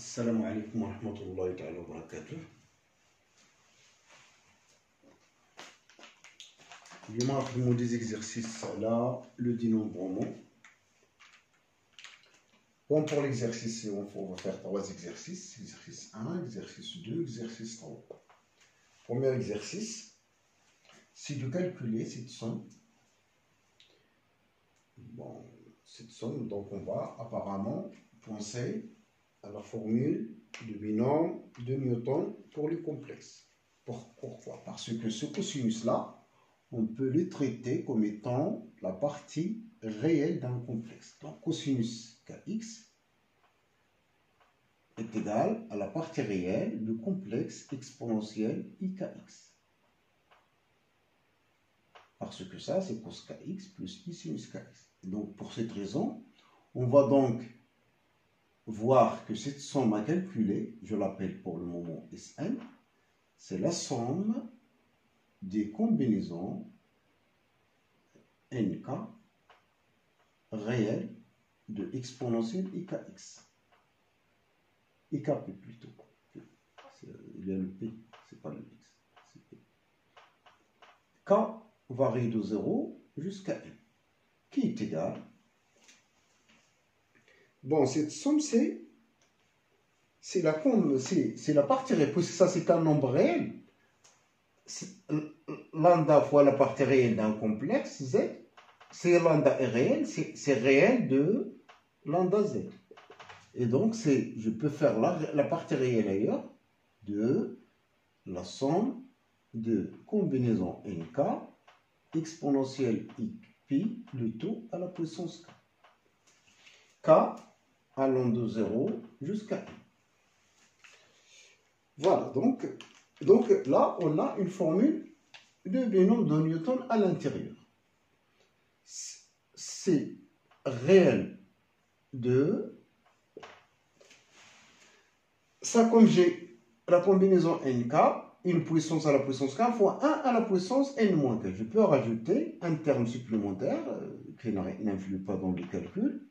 السلام عليكم ورحمة الله تعالى وبركاته. اليوم راح نخدمو دي زيكزارسيس على لو dénombrement. Bon, pour l'exercice, on va faire 3 exercices. Exercice 1, exercice 2, exercice 3. Premier exercice, c'est de calculer cette somme. Bon, cette somme, donc on va apparemment penser à la formule du binôme de Newton pour les complexes. Pourquoi? Parce que ce cosinus-là, on peut le traiter comme étant la partie réelle d'un complexe. Donc, cosinus kx est égal à la partie réelle du complexe exponentiel ikx. Parce que ça, c'est cos kx plus i sinus kx. Donc, pour cette raison, on va donc voir que cette somme à calculer, je l'appelle pour le moment Sn, c'est la somme des combinaisons nk réelles de exponentielle ikx. ikp plutôt. Il y a le p, c'est pas le x. P. K varie de 0 jusqu'à n, qui est égal. Bon, cette somme, c'est la partie réelle, puisque ça c'est un nombre réel. Lambda fois la partie réelle d'un complexe z, c'est lambda est réel, c'est réel de lambda z. Et donc, je peux faire la partie réelle ailleurs de la somme de combinaison nk exponentielle pi, le tout à la puissance k. K allant de 0 jusqu'à 1. Voilà, donc là, on a une formule de binôme de Newton à l'intérieur. C'est réel de... Ça, comme j'ai la combinaison nk, une puissance à la puissance k fois 1 à la puissance n moins k. Je peux rajouter un terme supplémentaire qui n'influe pas dans le calcul.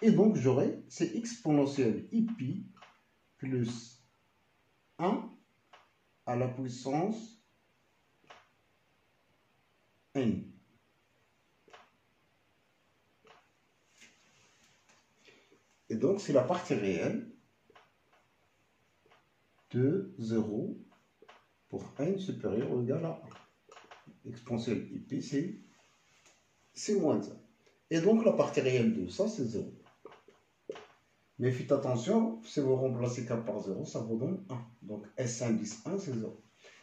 Et donc, j'aurai, c'est exponentielle pi plus 1 à la puissance n. Et donc, c'est la partie réelle de 0 pour n supérieur ou égal à 1. Exponentielle ip, c'est moins 1. Et donc, la partie réelle de ça, c'est 0. Mais faites attention, si vous remplacez k par 0, ça vous donne 1. Donc, S indice 1, c'est 0.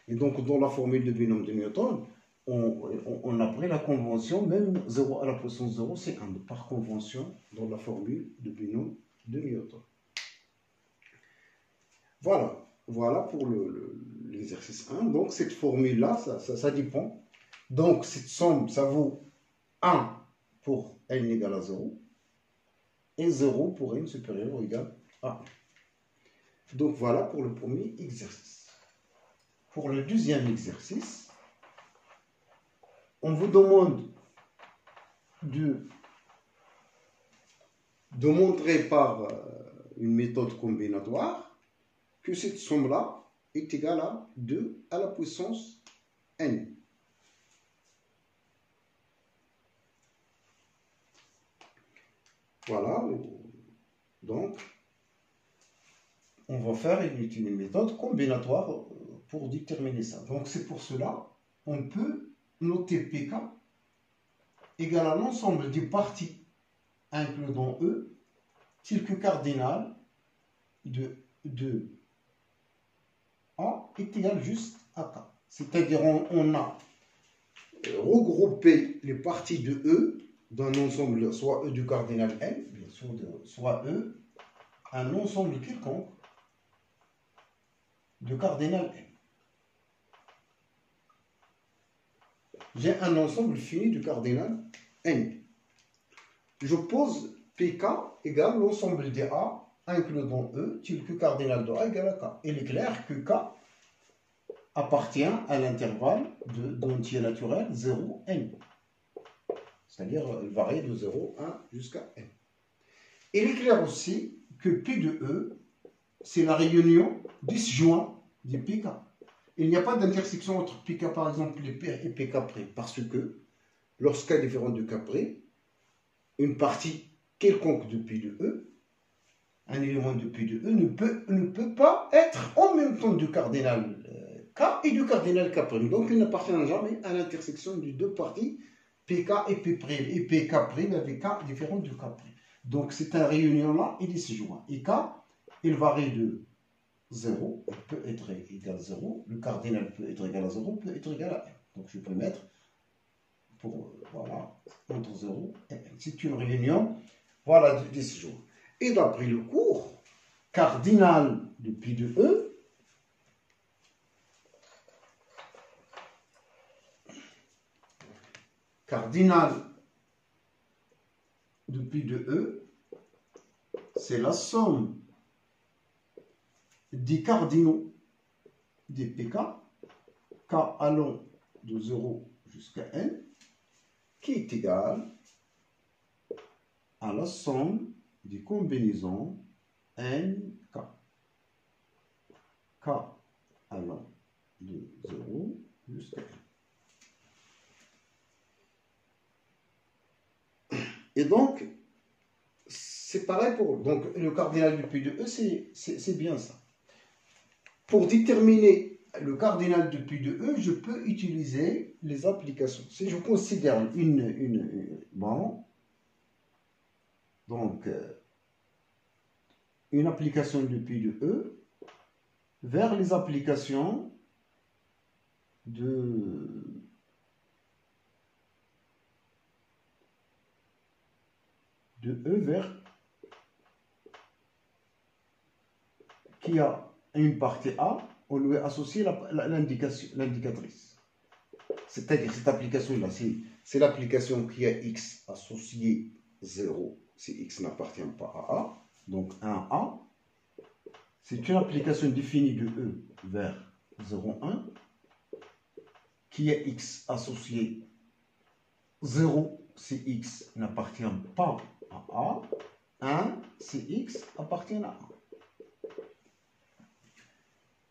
Et donc, dans la formule de binôme de Newton, on a pris la convention, même 0 à la puissance 0, c'est 1. Par convention, dans la formule de binôme de Newton. Voilà pour l'exercice 1. Donc, cette formule-là, ça dépend. Donc, cette somme, ça vaut 1 pour n égale à 0. Et 0 pour n supérieur ou égal à 1. Donc voilà pour le premier exercice. Pour le deuxième exercice, on vous demande de montrer par une méthode combinatoire que cette somme-là est égale à 2 à la puissance n. Voilà, donc on va faire une méthode combinatoire pour déterminer ça. Donc c'est pour cela on peut noter pk égale à l'ensemble des parties inclus dans E, tel que cardinal de A est égal juste à k. C'est-à-dire on a regroupé les parties de E d'un ensemble, soit E du cardinal n, bien sûr, soit E, un ensemble quelconque de cardinal n. J'ai un ensemble fini du cardinal n. Je pose pk égale l'ensemble des A inclus dans E, tel que cardinal de A égale à k. Il est clair que k appartient à l'intervalle d'entier naturel 0, n. C'est-à-dire, il varie de 0, 1 jusqu'à n. Il est clair aussi que P de E c'est la réunion disjoint des PK. Il n'y a pas d'intersection entre PK, par exemple, et PK', parce que lorsqu'un différent de K', une partie quelconque de P de E, un élément de P de E ne peut pas être en même temps du cardinal K et du cardinal K'. Donc, il n'appartient jamais à l'intersection de deux parties, PK et P', et PK' avec K différent de K'. Donc, cette réunion-là, il est disjoint. Et K, il varie de 0, il peut être égal à 0, le cardinal peut être égal à 0, peut être égal à 1. Donc, je peux mettre voilà, entre 0 et 1. C'est une réunion, voilà, disjoint. Et d'après le cours, cardinal de pi de E, cardinal de pi de E, c'est la somme des cardinaux des pk, k allant de 0 jusqu'à n, qui est égale à la somme des combinaisons nk. K allant de 0 jusqu'à n. Et donc, c'est pareil pour donc le cardinal du P de E, c'est bien ça. Pour déterminer le cardinal de P de E, je peux utiliser les applications. Si je considère bon, donc une application de P de E vers les applications de E vers qui a une partie A, on lui a associé l'indicatrice. C'est-à-dire cette application-là, c'est l'application qui a X associé 0, si X n'appartient pas à A, donc 1A. C'est une application définie de E vers 0, 1, qui a X associé 0 si X n'appartient pas à A, 1 si X appartient à A.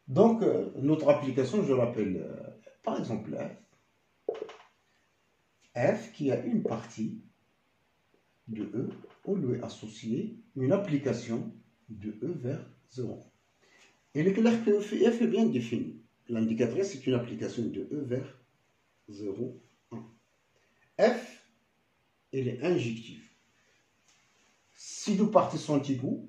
Donc, notre application, je l'appelle, par exemple, F. F qui a une partie de E, on lui a associé une application de E vers 0. Il est clair que F est bien défini. L'indicatrice, c'est une application de E vers 0, 1. F, elle est injective. Si deux parties sont égaux,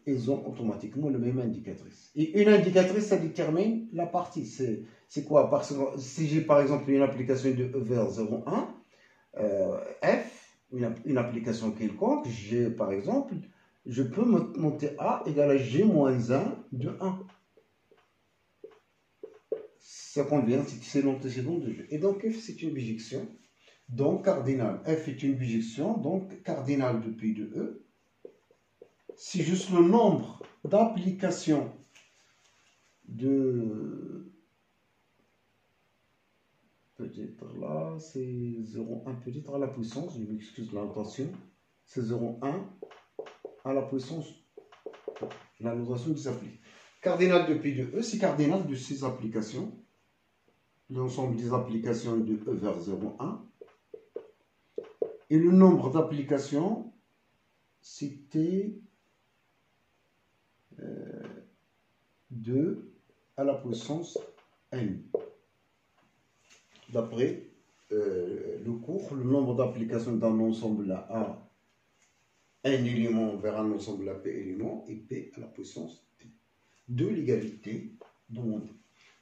ils ont automatiquement le même indicatrice. Et une indicatrice, ça détermine la partie. C'est quoi? Parce que si j'ai par exemple une application de E vers 0, 1, F, une application quelconque, j'ai par exemple, je peux monter A égale à G moins 1 de 1. Ça convient, c'est l'antécédent de G. Et donc F, c'est une bijection. Donc cardinal, F est une bijection, donc cardinal de P de E. C'est juste le nombre d'applications de... Peut-être là, c'est 0,1 peut-être à la puissance, je m'excuse de la notation. C'est 0,1 à la puissance, la notation qui s'applique. Cardinal de P de E, c'est cardinal de ces applications. L'ensemble des applications de E vers 0,1. Et le nombre d'applications, c'était 2 à la puissance n. D'après le cours, le nombre d'applications d'un ensemble à A, n éléments vers un ensemble à P éléments, et P à la puissance n. De l'égalité demandée.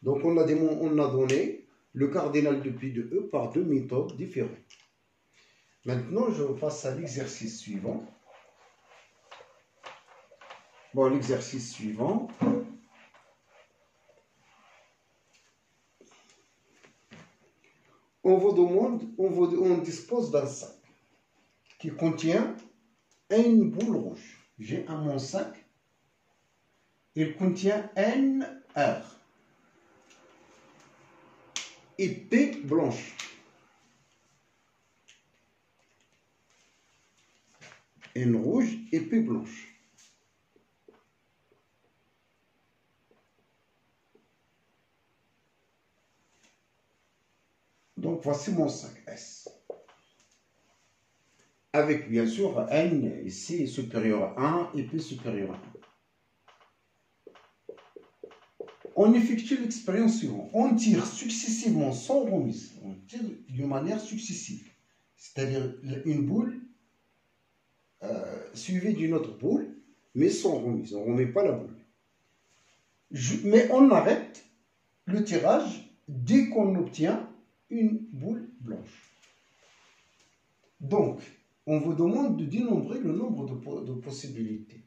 Donc on a donné le cardinal de P de E par deux méthodes différentes. Maintenant, je passe à l'exercice suivant. Bon, l'exercice suivant. On vous demande, on dispose d'un sac qui contient une boule rouge. J'ai un mon sac. Il contient N R et P blanche. N rouge et P blanche. voici mon 5S. Avec bien sûr n ici supérieur à 1 et p supérieur à 1. On effectue l'expérience suivante. On tire successivement sans remise. On tire d'une manière successive. C'est-à-dire une boule suivie d'une autre boule, mais sans remise. On ne remet pas la boule. Mais on arrête le tirage dès qu'on obtient une boule blanche. Donc, on vous demande de dénombrer le nombre de possibilités.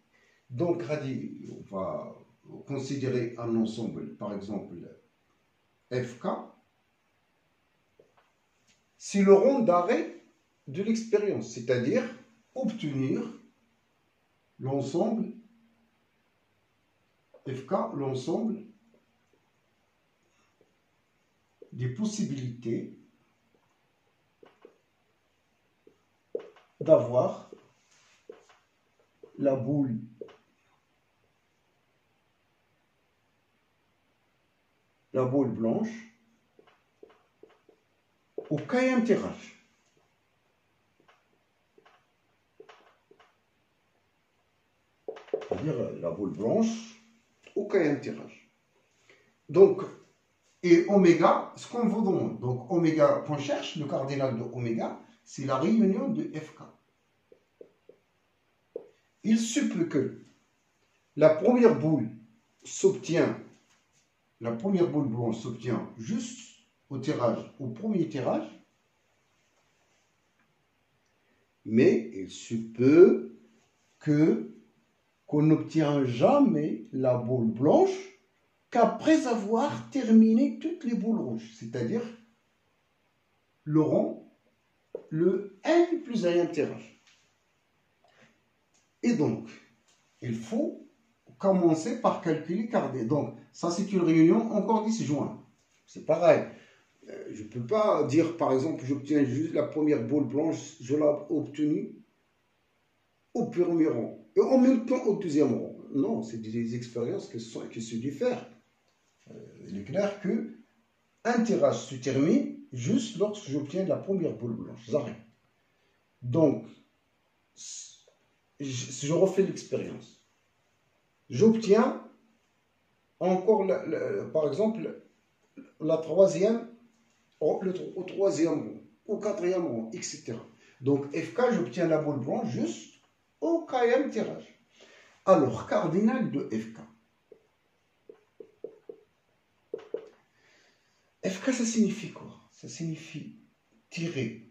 Donc, on va considérer un ensemble, par exemple, FK. C'est le rond d'arrêt de l'expérience, c'est-à-dire obtenir l'ensemble FK, l'ensemble des possibilités d'avoir la boule blanche au quatrième tirage. C'est-à-dire la boule blanche au quatrième tirage. Donc, et oméga, ce qu'on vous demande, donc oméga qu'on cherche, le cardinal de oméga, c'est la réunion de FK. Il se peut que la première boule blanche s'obtient juste au premier tirage, mais il se peut qu'on n'obtient jamais la boule blanche qu'après avoir terminé toutes les boules rouges, c'est-à-dire le rond, le n plus un tirage. Et donc, il faut commencer par calculer cardinal. Donc, ça c'est une réunion encore disjointe. C'est pareil. Je ne peux pas dire, par exemple, j'obtiens juste la première boule blanche, je l'ai obtenue au premier rang, et en même temps au deuxième rang. Non, c'est des expériences qui se diffèrent. Il est clair qu'un tirage se termine juste lorsque j'obtiens la première boule blanche. J'arrête. Donc, je refais l'expérience. J'obtiens encore, par exemple, la troisième, au troisième rang, au quatrième rang, etc. Donc, FK, j'obtiens la boule blanche juste au quatrième tirage. Alors, cardinal de FK. FK, ça signifie quoi? Ça signifie tirer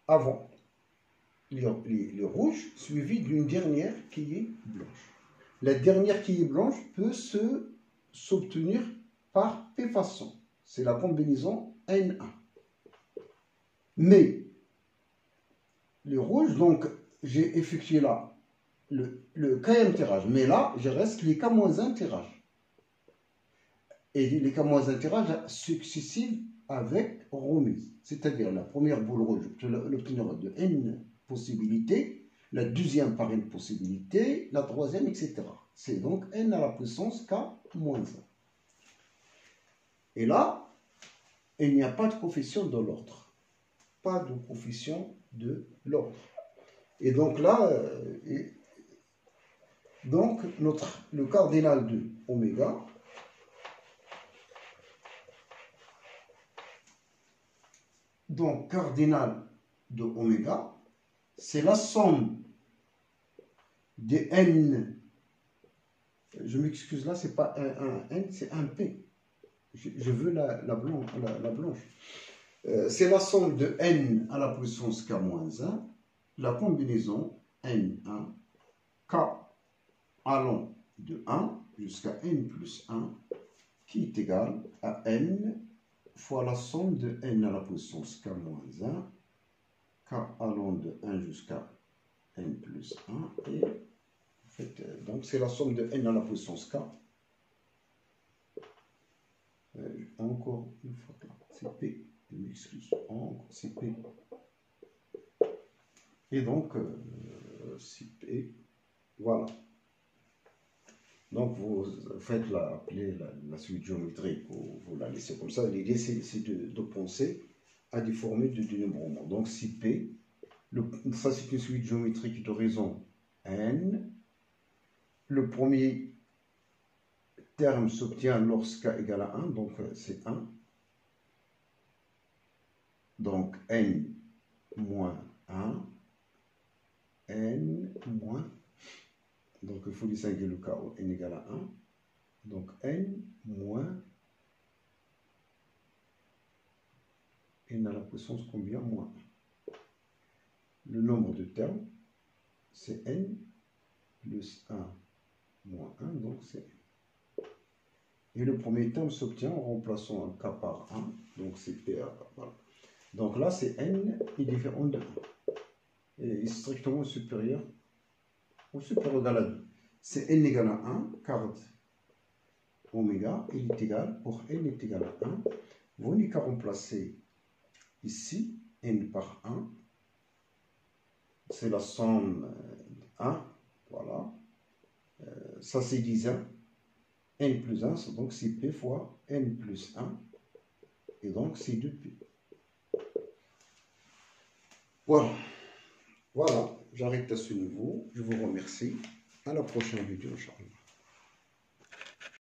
avant les rouges, suivi d'une dernière qui est blanche. La dernière qui est blanche peut s'obtenir par P façon. C'est la combinaison N1. Mais les rouges, donc j'ai effectué là le quatrième tirage, mais là, je reste les K-1 tirages. Et les K-1 tirages successifs avec remise. C'est-à-dire la première boule rouge, je peux l'obtenir de N possibilités, la deuxième par N possibilités, la troisième, etc. C'est donc N à la puissance K-1. Et là, il n'y a pas de coefficient de l'ordre. Pas de coefficient de l'ordre. Et donc là, le cardinal de oméga, donc cardinal de oméga, c'est la somme des n. Je m'excuse là, c'est pas un n, c'est un p. Je veux la blanche. C'est la somme de n à la puissance k-1, la combinaison n1, k allant de 1 jusqu'à n plus 1, qui est égal à n fois la somme de n à la puissance k-1, k allant de 1 jusqu'à n plus 1, et en fait, donc c'est la somme de n à la puissance k. Encore une fois là, c'est p, je m'excuse, encore c'est p. Et donc, c'est p, voilà. Donc, vous faites la suite géométrique, vous la laissez comme ça. L'idée, c'est de penser à des formules de dénombrement. Donc si P, ça c'est une suite géométrique d'horizon N. Le premier terme s'obtient lorsque k égale à 1, donc c'est 1. Donc N moins 1, N moins, donc il faut distinguer le cas où N égale à 1. Donc N moins, N à la puissance combien? Moins 1. Le nombre de termes, c'est N plus 1 moins 1, donc c'est N. Et le premier terme s'obtient en remplaçant un k par 1, donc c'est P. Voilà. Donc là, c'est N est différent de 1. Et est strictement supérieur ou supérieur ou égal à 2. C'est N égale à 1, car oméga, il est égal, pour N est égal à 1. Vous n'avez qu'à remplacer ici N par 1. C'est la somme 1. Voilà. Ça, c'est 10 1. N plus 1, donc c'est P fois N plus 1. Et donc, c'est 2P. Voilà. Voilà. J'arrête à ce niveau. Je vous remercie. À la prochaine vidéo, Inch'Allah.